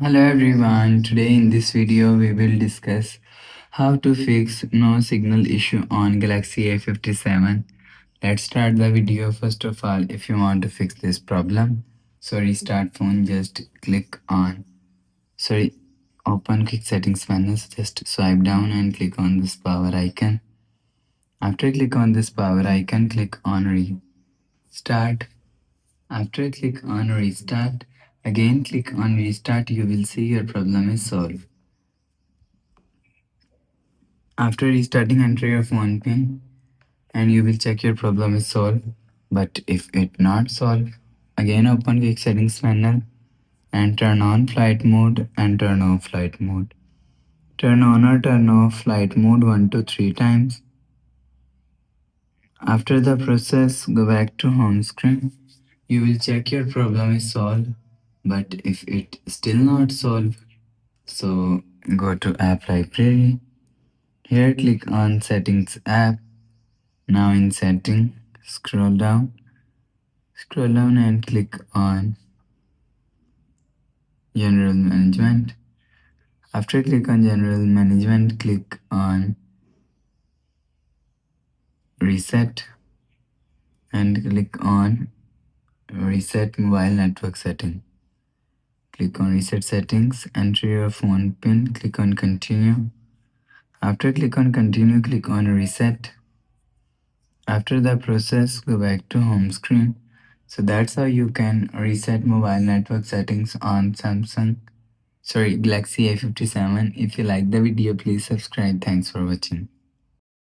Hello everyone, today in this video we will discuss how to fix no signal issue on Galaxy A57. Let's start the video. First of all, if you want to fix this problem, so restart phone, just click on, open quick settings panel, so just swipe down and click on this power icon. After click on this power icon, click on restart. After click on restart, again click on restart, you will see your problem is solved. After restarting, enter your phone pin and you will check your problem is solved. But if it not solved, again open quick settings panel and turn on flight mode and turn off flight mode. Turn on or turn off flight mode 1 to 3 times. After the process, go back to home screen. You will check your problem is solved. But if it still not solved, so go to app library. Here click on settings app. Now in setting, scroll down and click on general management. After click on general management, click on reset and click on reset mobile network setting. Click on reset settings, enter your phone pin, click on continue. After click on continue, click on reset. After the process, go back to home screen. So that's how you can reset mobile network settings on Galaxy A57. If you like the video, please subscribe. Thanks for watching.